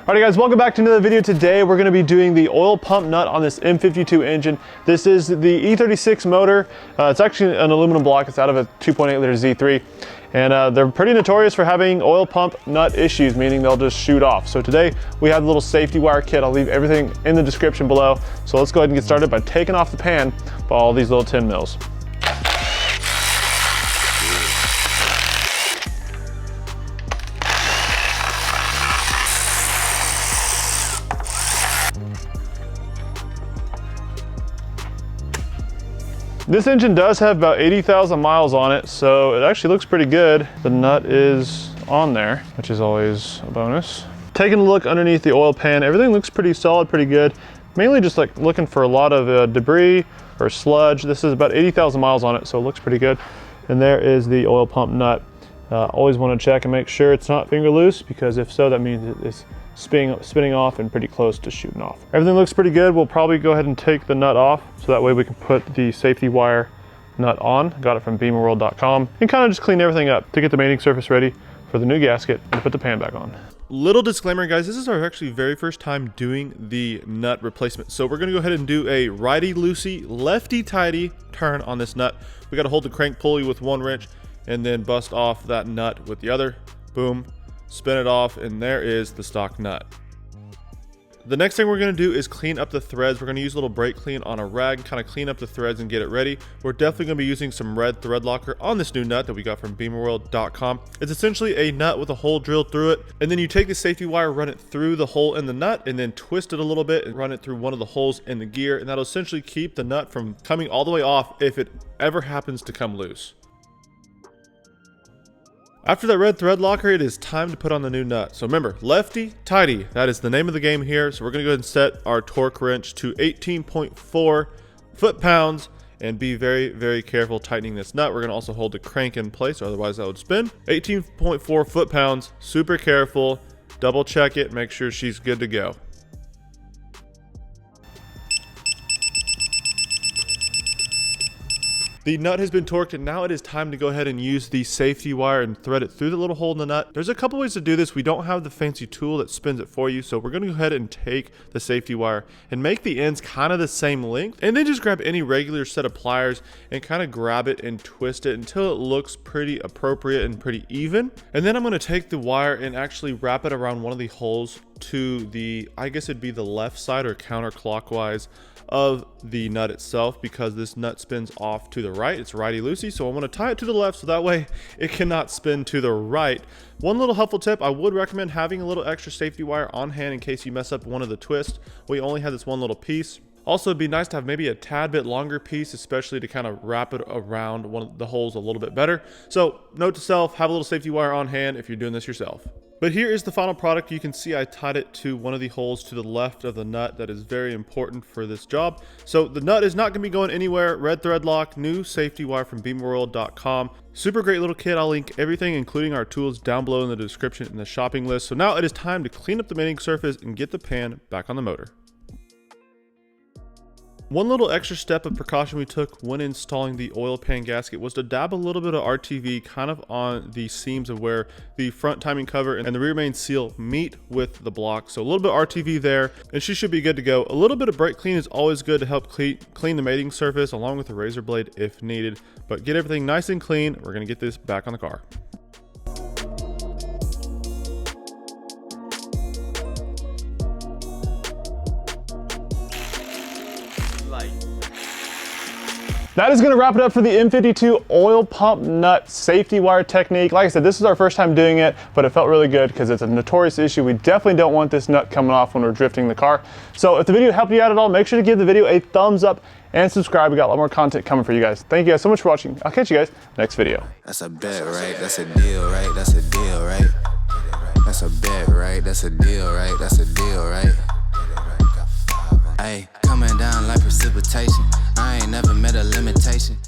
Alright guys, welcome back to another video. Today we're going to be doing the oil pump nut on this M52 engine. This is the E36 motor. It's actually an aluminum block. It's out of a 2.8 liter Z3. And they're pretty notorious for having oil pump nut issues, meaning they'll just shoot off. So today we have a little safety wire kit. I'll leave everything in the description below. So let's go ahead and get started by taking off the pan by all these little 10 mils. This engine does have about 80,000 miles on it, so it actually looks pretty good. The nut is on there, which is always a bonus. Taking a look underneath the oil pan, everything looks pretty solid, pretty good. Mainly just like looking for a lot of debris or sludge. This is about 80,000 miles on it, so it looks pretty good. And there is the oil pump nut. Always want to check and make sure it's not finger loose, because if so, that means it's spinning off and pretty close to shooting off. Everything looks pretty good. We'll probably go ahead and take the nut off so that way we can put the safety wire nut on. Got it from BMWorld.com, and kind of just clean everything up to get the mating surface ready for the new gasket and put the pan back on. Little disclaimer guys, this is our actually very first time doing the nut replacement. So we're gonna go ahead and do a righty-loosey, lefty-tighty turn on this nut. We gotta hold the crank pulley with one wrench and then bust off that nut with the other. Boom. Spin it off, and there is the stock nut. The next thing we're going to do is clean up the threads. We're going to use a little brake clean on a rag, kind of clean up the threads and get it ready. We're definitely going to be using some red thread locker on this new nut that we got from BMWorld.com. It's essentially a nut with a hole drilled through it, and then you take the safety wire, run it through the hole in the nut, and then twist it a little bit and run it through one of the holes in the gear, and that'll essentially keep the nut from coming all the way off if it ever happens to come loose. After that red thread locker, it is time to put on the new nut. So remember, lefty, tighty, that is the name of the game here. So we're gonna go ahead and set our torque wrench to 18.4 foot-pounds and be very, very careful tightening this nut. We're gonna also hold the crank in place, or otherwise that would spin. 18.4 foot-pounds, super careful, double check it, make sure she's good to go. The nut has been torqued, and now it is time to go ahead and use the safety wire and thread it through the little hole in the nut. There's a couple ways to do this. We don't have the fancy tool that spins it for you, so we're going to go ahead and take the safety wire and make the ends kind of the same length, and then just grab any regular set of pliers and kind of grab it and twist it until it looks pretty appropriate and pretty even. And then I'm going to take the wire and actually wrap it around one of the holes to the, I guess it'd be the left side or counterclockwise of the nut itself, because this nut spins off to the right. It's righty-loosey, so I want to tie it to the left so that way it cannot spin to the right. One little helpful tip, I would recommend having a little extra safety wire on hand in case you mess up one of the twists. We only have this one little piece. Also, it'd be nice to have maybe a tad bit longer piece, especially to kind of wrap it around one of the holes a little bit better. So note to self, have a little safety wire on hand if you're doing this yourself. But here is the final product. You can see I tied it to one of the holes to the left of the nut. That is very important for this job. So the nut is not going to be going anywhere. Red thread lock, new safety wire from BMWorld.com. Super great little kit. I'll link everything, including our tools, down below in the description in the shopping list. So now it is time to clean up the mating surface and get the pan back on the motor. One little extra step of precaution we took when installing the oil pan gasket was to dab a little bit of RTV kind of on the seams of where the front timing cover and the rear main seal meet with the block. So a little bit of RTV there, and she should be good to go. A little bit of brake clean is always good to help clean the mating surface along with a razor blade if needed. But get everything nice and clean. We're going to get this back on the car. That is going to wrap it up for the M52 oil pump nut safety wire technique. Like I said, this is our first time doing it, but it felt really good because it's a notorious issue. We definitely don't want this nut coming off when we're drifting the car. So if the video helped you out at all, make sure to give the video a thumbs up and subscribe. We got a lot more content coming for you guys. Thank you guys so much for watching. I'll catch you guys next video. That's a bet, right? That's a deal, right? That's a deal, right? That's a bet, right? That's a deal, right? That's a deal, right? Hey, coming down like precipitation. I ain't never met a limitation.